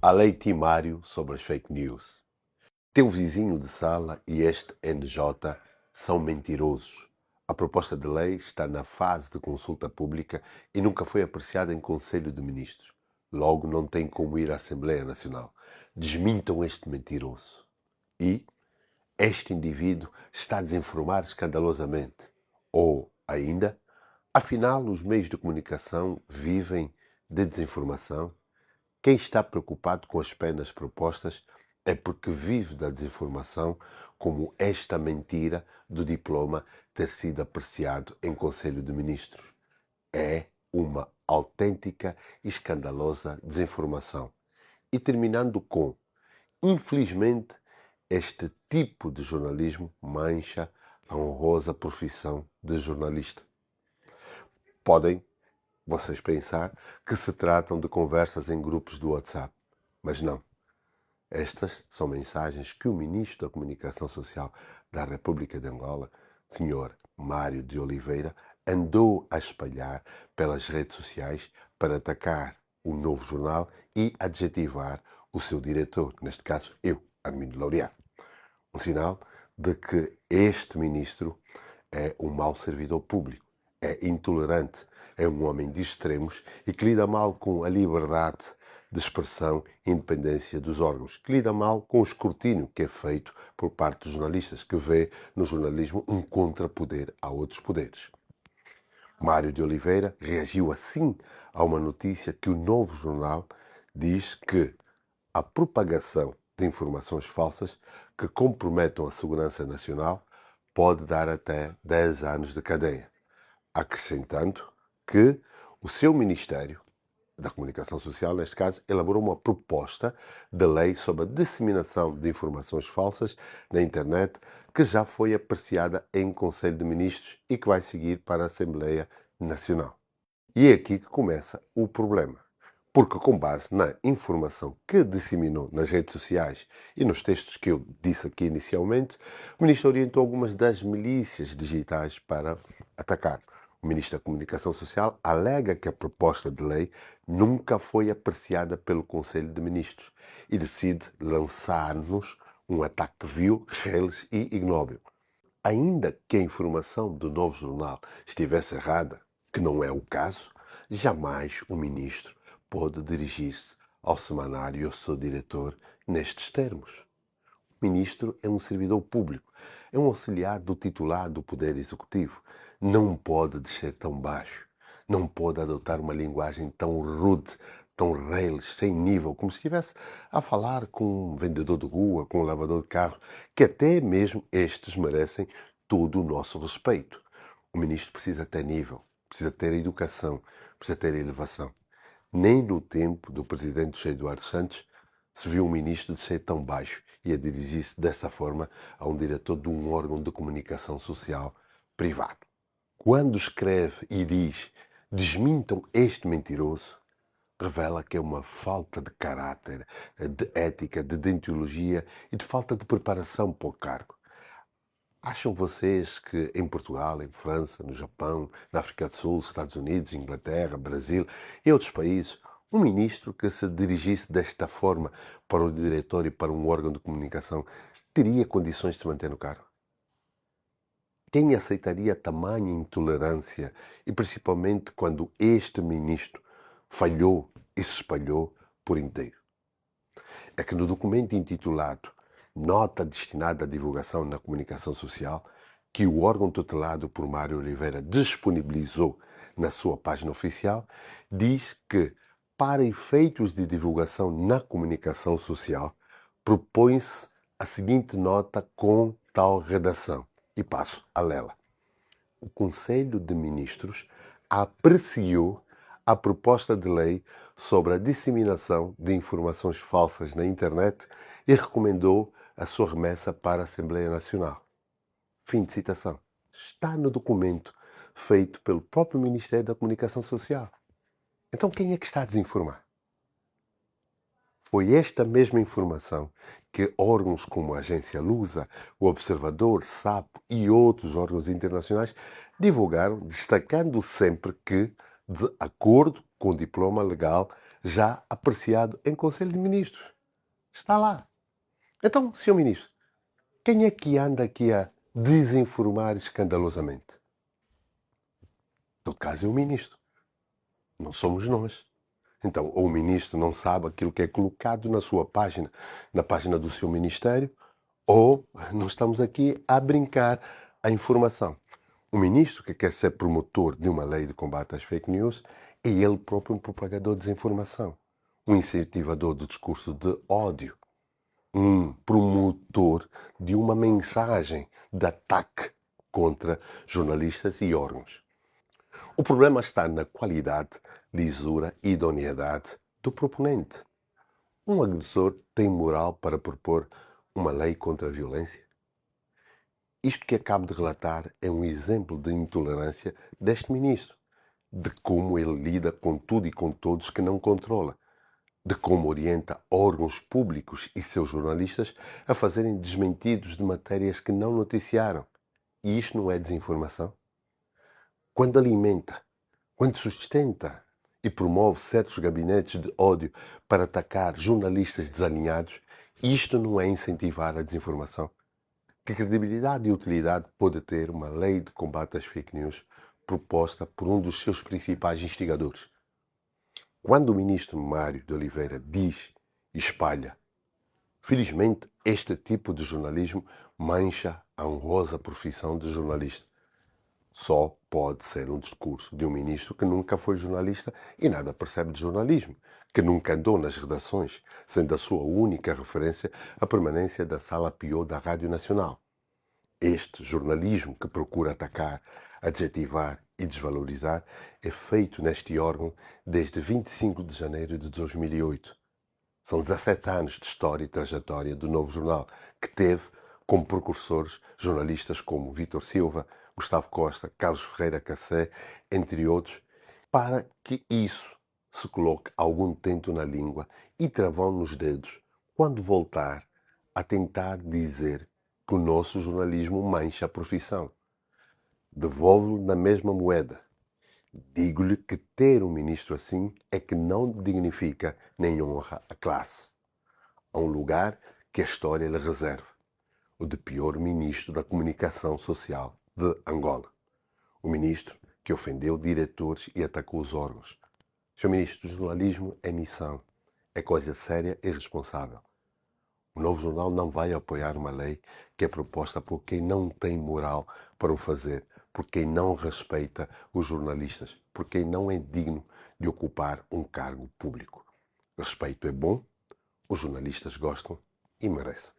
A lei Timário sobre as fake news. Teu vizinho de sala e este NJ são mentirosos. A proposta de lei está na fase de consulta pública e nunca foi apreciada em Conselho de Ministros. Logo, não tem como ir à Assembleia Nacional. Desmintam este mentiroso. E este indivíduo está a desinformar escandalosamente. Ou, ainda, afinal, os meios de comunicação vivem de desinformação? Quem está preocupado com as penas propostas é porque vive da desinformação, como esta mentira do diploma ter sido apreciado em Conselho de Ministros. É uma autêntica e escandalosa desinformação. E terminando com: infelizmente, este tipo de jornalismo mancha a honrosa profissão de jornalista. Podem vocês pensar que se tratam de conversas em grupos do WhatsApp, mas não. Estas são mensagens que o Ministro da Comunicação Social da República de Angola, Sr. Mário de Oliveira, andou a espalhar pelas redes sociais para atacar o Novo Jornal e adjetivar o seu diretor, neste caso eu, Armindo Laureano. Um sinal de que este ministro é um mau servidor público, é intolerante, é um homem de extremos e que lida mal com a liberdade de expressão e independência dos órgãos, que lida mal com o escrutínio que é feito por parte dos jornalistas, que vê no jornalismo um contrapoder a outros poderes. Mário de Oliveira reagiu assim a uma notícia que o Novo Jornal diz que a propagação de informações falsas que comprometam a segurança nacional pode dar até 10 anos de cadeia, acrescentando que o seu Ministério da Comunicação Social, neste caso, elaborou uma proposta de lei sobre a disseminação de informações falsas na internet que já foi apreciada em Conselho de Ministros e que vai seguir para a Assembleia Nacional. E é aqui que começa o problema. Porque, com base na informação que disseminou nas redes sociais e nos textos que eu disse aqui inicialmente, o Ministro orientou algumas das milícias digitais para atacar. O Ministro da Comunicação Social alega que a proposta de lei nunca foi apreciada pelo Conselho de Ministros e decide lançar-nos um ataque vil, reles e ignóbil. Ainda que a informação do Novo Jornal estivesse errada, que não é o caso, jamais o ministro pôde dirigir-se ao semanário e ao seu diretor nestes termos. O ministro é um servidor público, é um auxiliar do titular do Poder Executivo. Não pode descer tão baixo, não pode adotar uma linguagem tão rude, tão reles, sem nível, como se estivesse a falar com um vendedor de rua, com um lavador de carro, que até mesmo estes merecem todo o nosso respeito. O ministro precisa ter nível, precisa ter educação, precisa ter elevação. Nem no tempo do presidente José Eduardo Santos se viu um ministro descer tão baixo e a dirigir-se dessa forma a um diretor de um órgão de comunicação social privado. Quando escreve e diz desmintam este mentiroso, revela que é uma falta de caráter, de ética, de deontologia e de falta de preparação para o cargo. Acham vocês que em Portugal, em França, no Japão, na África do Sul, Estados Unidos, Inglaterra, Brasil e outros países, um ministro que se dirigisse desta forma para o diretor e para um órgão de comunicação teria condições de se manter no cargo? Quem aceitaria tamanha intolerância e principalmente quando este ministro falhou e se espalhou por inteiro? É que no documento intitulado Nota destinada à divulgação na comunicação social, que o órgão tutelado por Mário Oliveira disponibilizou na sua página oficial, diz que, para efeitos de divulgação na comunicação social, propõe-se a seguinte nota com tal redação. E passo a lê-la. O Conselho de Ministros apreciou a proposta de lei sobre a disseminação de informações falsas na internet e recomendou a sua remessa para a Assembleia Nacional. Fim de citação. Está no documento feito pelo próprio Ministério da Comunicação Social. Então quem é que está a desinformar? Foi esta mesma informação que órgãos como a Agência Lusa, o Observador, SAPO e outros órgãos internacionais divulgaram, destacando sempre que, de acordo com o diploma legal, já apreciado em Conselho de Ministros. Está lá. Então, Sr. Ministro, quem é que anda aqui a desinformar escandalosamente? No caso é o Ministro. Não somos nós. Então, ou o Ministro não sabe aquilo que é colocado na sua página, na página do seu Ministério, ou nós estamos aqui a brincar a informação. O Ministro que quer ser promotor de uma lei de combate às fake news é ele próprio um propagador de desinformação, um incentivador do discurso de ódio, um promotor de uma mensagem de ataque contra jornalistas e órgãos. O problema está na qualidade, lisura e idoneidade do proponente. Um agressor tem moral para propor uma lei contra a violência? Isto que acabo de relatar é um exemplo de intolerância deste ministro, de como ele lida com tudo e com todos que não controla, de como orienta órgãos públicos e seus jornalistas a fazerem desmentidos de matérias que não noticiaram. E isto não é desinformação? Quando alimenta, quando sustenta e promove certos gabinetes de ódio para atacar jornalistas desalinhados, isto não é incentivar a desinformação? Que credibilidade e utilidade pode ter uma lei de combate às fake news proposta por um dos seus principais instigadores? Quando o ministro Mário de Oliveira diz e espalha, felizmente este tipo de jornalismo mancha a honrosa profissão de jornalista. Só pode ser um discurso de um ministro que nunca foi jornalista e nada percebe de jornalismo, que nunca andou nas redações, sendo a sua única referência a permanência da Sala Piô da Rádio Nacional. Este jornalismo que procura atacar, adjetivar e desvalorizar é feito neste órgão desde 25 de janeiro de 2008. São 17 anos de história e trajetória do Novo Jornal, que teve como precursores jornalistas como Vítor Silva, Gustavo Costa, Carlos Ferreira Cassé, entre outros, para que isso se coloque algum tento na língua e travão nos dedos quando voltar a tentar dizer que o nosso jornalismo mancha a profissão. Devolvo-lhe na mesma moeda. Digo-lhe que ter um ministro assim é que não dignifica nem honra a classe. Há um lugar que a história lhe reserva, o de pior ministro da comunicação social de Angola. O ministro que ofendeu diretores e atacou os órgãos. Sr. Ministro, o jornalismo é missão, é coisa séria e responsável. O Novo Jornal não vai apoiar uma lei que é proposta por quem não tem moral para o fazer, por quem não respeita os jornalistas, por quem não é digno de ocupar um cargo público. Respeito é bom, os jornalistas gostam e merecem.